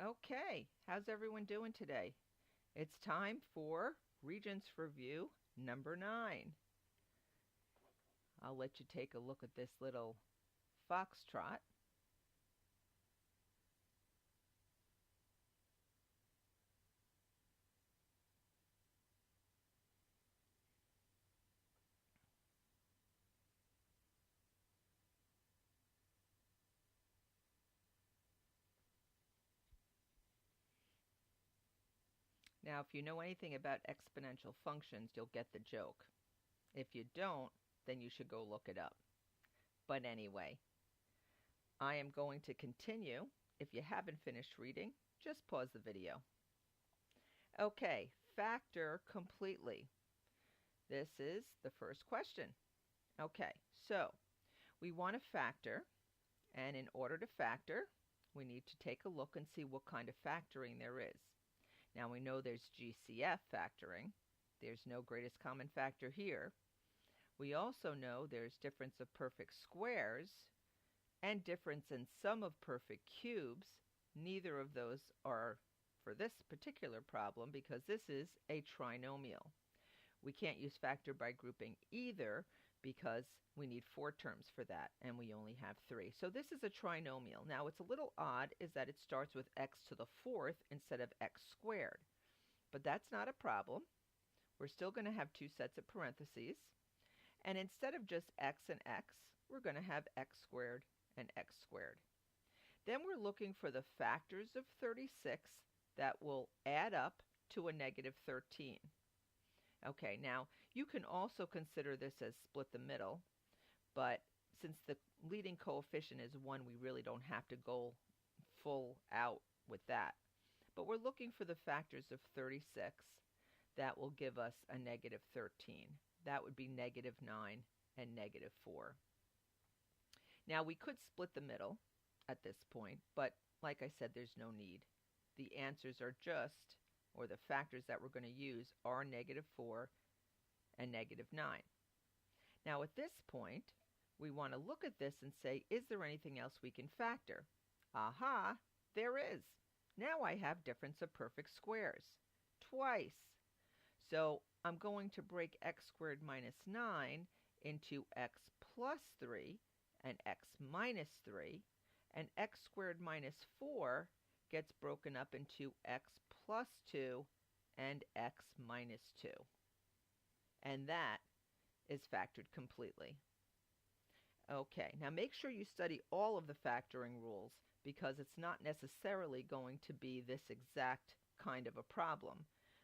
Okay, how's everyone doing today? It's time for Regents Review number 9. I'll let you take a look at this little foxtrot. Now, if you know anything about exponential functions, you'll get the joke. If you don't, then you should go look it up. But anyway, I am going to continue. If you haven't finished reading, just pause the video. Okay, factor completely. This is the first question. Okay, so we want to factor, and in order to factor, we need to take a look and see what kind of factoring there is. Now we know there's GCF factoring. There's no greatest common factor here. We also know there's difference of perfect squares and difference in sum of perfect cubes. Neither of those are for this particular problem because this is a trinomial. We can't use factor by grouping either because we need 4 terms for that, and we only have 3. So this is a trinomial. Now what's a little odd is that it starts with x to the 4th instead of x squared. But that's not a problem. We're still going to have 2 sets of parentheses. And instead of just x and x, we're going to have x squared and x squared. Then we're looking for the factors of 36 that will add up to a negative 13. Okay, now you can also consider this as split the middle, but since the leading coefficient is 1, we really don't have to go full out with that. But we're looking for the factors of 36 that will give us a negative 13. That would be negative 9 and negative 4. Now we could split the middle at this point, but like I said, there's no need. The answers are just, or the factors that we're going to use are negative 4 and negative 9. Now at this point, we want to look at this and say, is there anything else we can factor? Aha, there is. Now I have difference of perfect squares, twice. So I'm going to break x squared minus 9 into x plus 3 and x minus 3, and x squared minus 4 gets broken up into x plus 2 and x minus 2. And that is factored completely. Okay, now make sure you study all of the factoring rules because it's not necessarily going to be this exact kind of a problem.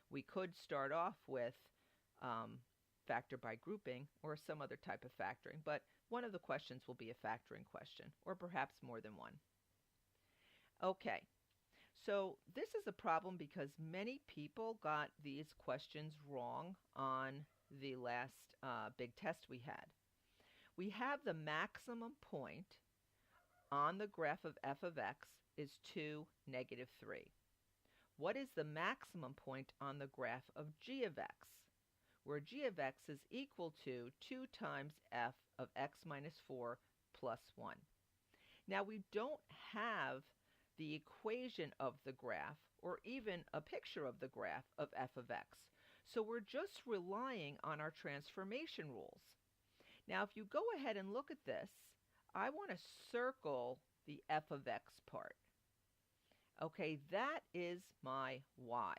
We could start off with factor by grouping or some other type of factoring, but one of the questions will be a factoring question, or perhaps more than one. Okay, so this is a problem because many people got these questions wrong on the last big test we had. We have the maximum point on the graph of f of x is 2, negative 3. What is the maximum point on the graph of g of x? Where g of x is equal to 2 times f of x minus 4 plus 1. Now we don't have the equation of the graph or even a picture of the graph of f of x. So we're just relying on our transformation rules. Now if you go ahead and look at this, I want to circle the f of x part. Okay, that is my y.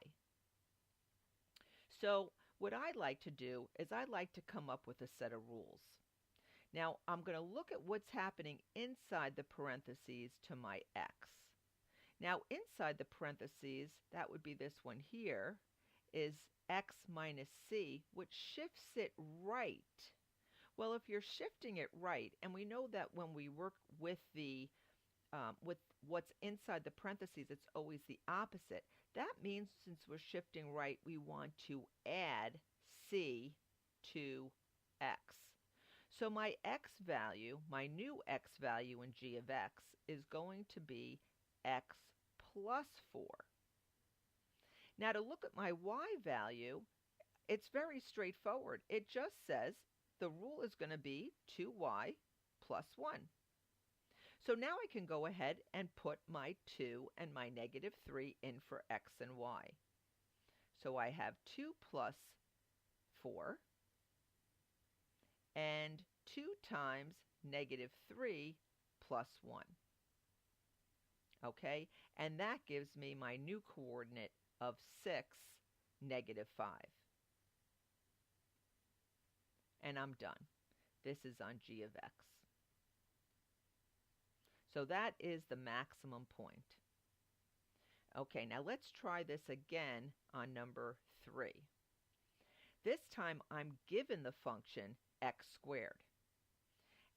So what I'd like to do is I'd like to come up with a set of rules. Now I'm going to look at what's happening inside the parentheses to my x. Now inside the parentheses, that would be this one here, is x minus c, which shifts it right. Well, if you're shifting it right, and we know that when we work with the with what's inside the parentheses, it's always the opposite. That means since we're shifting right, we want to add c to x. So my x value, my new x value in g of x, is going to be x plus 4. Now to look at my y value, it's very straightforward. It just says the rule is going to be 2y plus 1. So now I can go ahead and put my 2 and my negative 3 in for x and y. So I have 2 plus 4 and 2 times negative 3 plus 1. Okay, and that gives me my new coordinate of 6, negative 5. And I'm done. This is on g of x. So that is the maximum point. Okay, now let's try this again on number 3. This time I'm given the function x squared.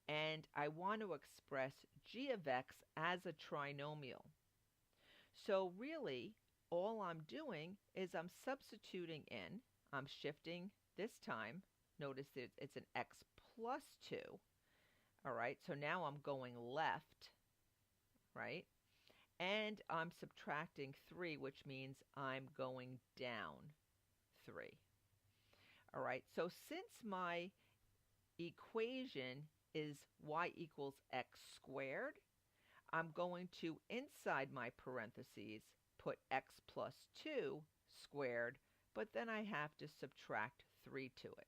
And I want to express g of x as a trinomial. So really, all I'm doing is I'm substituting in, I'm shifting this time. Notice that it's an x plus 2. All right, so now I'm going left, right? And I'm subtracting 3, which means I'm going down 3. All right, so since my equation is y equals x squared, I'm going to, inside my parentheses, put x plus 2 squared, but then I have to subtract 3 to it.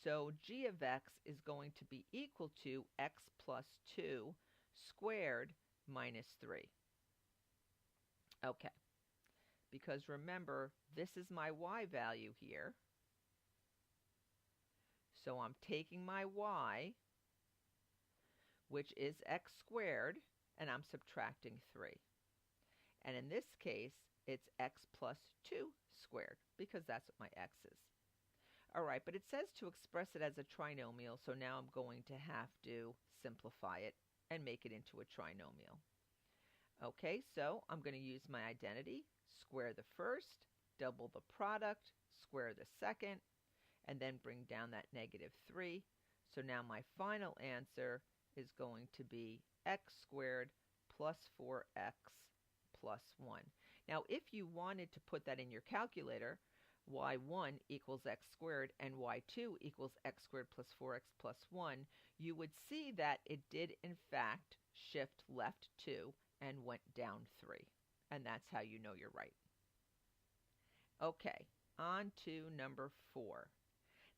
So g of x is going to be equal to x plus 2 squared minus 3. Okay, because remember, this is my y value here. So I'm taking my y, which is x squared, and I'm subtracting 3. And in this case, it's x plus 2 squared, because that's what my x is. All right, but it says to express it as a trinomial, so now I'm going to have to simplify it and make it into a trinomial. Okay, so I'm going to use my identity, square the first, double the product, square the second, and then bring down that negative 3. So now my final answer is going to be x squared plus 4x plus 1. Now, if you wanted to put that in your calculator, y1 equals x squared and y2 equals x squared plus 4x plus 1, you would see that it did in fact shift left 2 and went down 3. And that's how you know you're right. Okay, on to number 4.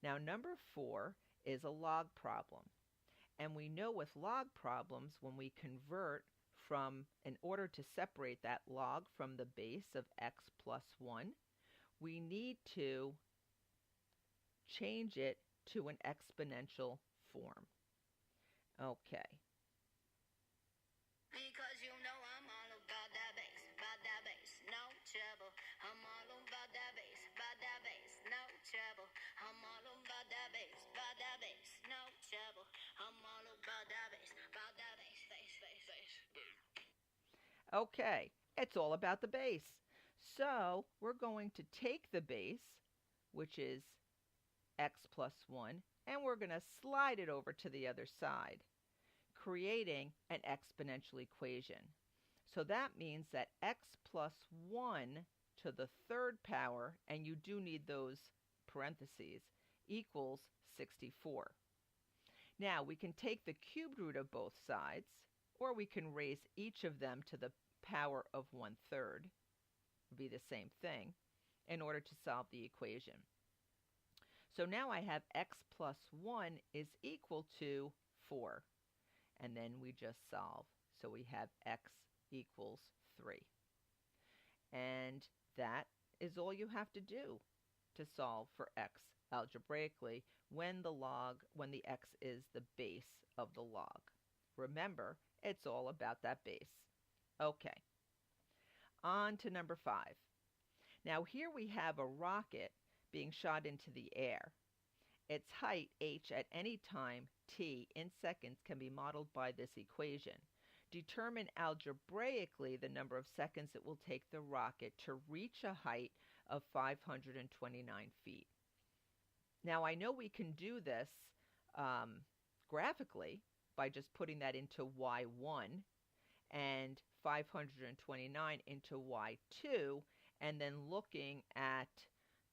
Now number 4 is a log problem. And we know with log problems, when we convert from, in order to separate that log from the base of x plus 1, we need to change it to an exponential form. Okay. Because you know I'm all about that bass, no trouble. I'm all about that bass, no trouble. I'm all about that bass, no trouble. I'm all about that bass, bass. Okay, it's all about the bass. So we're going to take the base, which is x plus 1, and we're going to slide it over to the other side, creating an exponential equation. So that means that x plus 1 to the third power, and you do need those parentheses, equals 64. Now we can take the cubed root of both sides, or we can raise each of them to the power of 1/3. Would be the same thing, in order to solve the equation. So now I have x plus 1 is equal to 4. And then we just solve. So we have x equals 3. And that is all you have to do to solve for x algebraically when the x is the base of the log. Remember, it's all about that base. Okay. On to number 5. Now here we have a rocket being shot into the air. Its height, h, at any time, t, in seconds can be modeled by this equation. Determine algebraically the number of seconds it will take the rocket to reach a height of 529 feet. Now I know we can do this graphically by just putting that into y1 and 529 into y2, and then looking at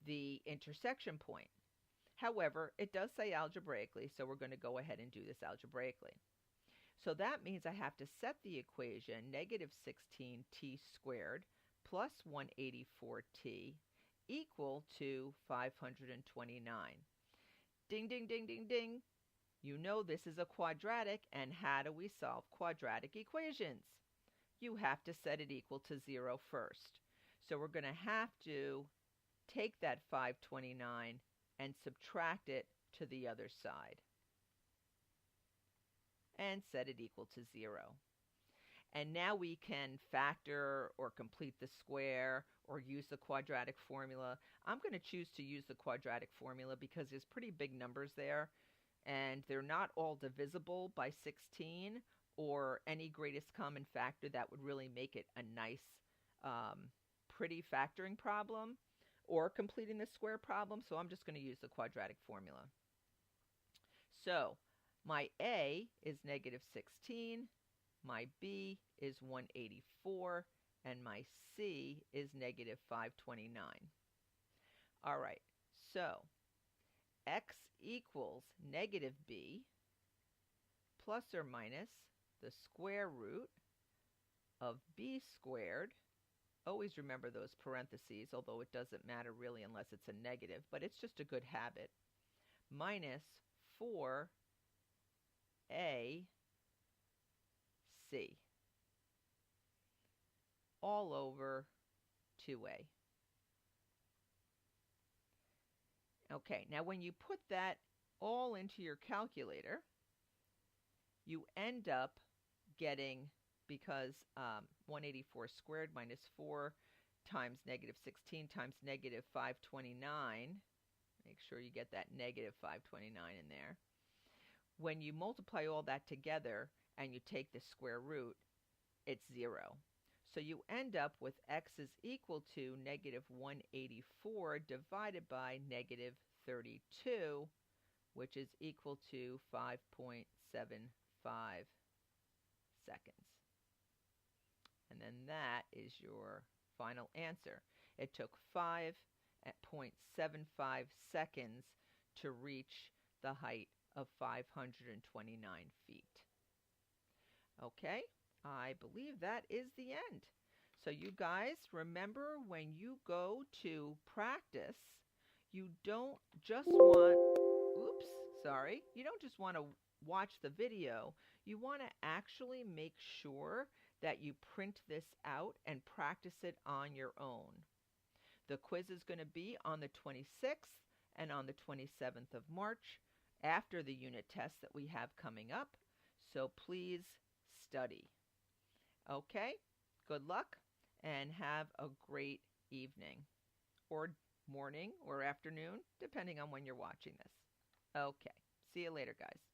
the intersection point. However, it does say algebraically, so we're going to go ahead and do this algebraically. So that means I have to set the equation negative 16t squared plus 184t equal to 529. Ding, ding, ding, ding, ding. You know this is a quadratic, and how do we solve quadratic equations? You have to set it equal to 0 first. So we're going to have to take that 529 and subtract it to the other side and set it equal to 0. And now we can factor or complete the square or use the quadratic formula. I'm going to choose to use the quadratic formula because there's pretty big numbers there, and they're not all divisible by 16 or any greatest common factor that would really make it a nice, pretty factoring problem or completing the square problem. So I'm just going to use the quadratic formula. So my A is negative 16. My B is 184, and my C is negative 529. All right, so x equals negative b plus or minus the square root of b squared. Always remember those parentheses, although it doesn't matter really unless it's a negative, but it's just a good habit, minus 4ac all over 2a. Okay, now when you put that all into your calculator, you end up getting, because 184 squared minus 4 times negative 16 times negative 529, make sure you get that negative 529 in there. When you multiply all that together and you take the square root, it's 0. So you end up with x is equal to negative 184 divided by negative 32, which is equal to 5.75 seconds. And then that is your final answer. It took 5.75 seconds to reach the height of 529 feet. Okay, I believe that is the end. So you guys, remember, when you go to practice, you don't just want, you don't just want to watch the video. You want to actually make sure that you print this out and practice it on your own. The quiz is going to be on the 26th and on the 27th of March after the unit tests that we have coming up. So please study. Okay, good luck and have a great evening or morning or afternoon, depending on when you're watching this. Okay, see you later, guys.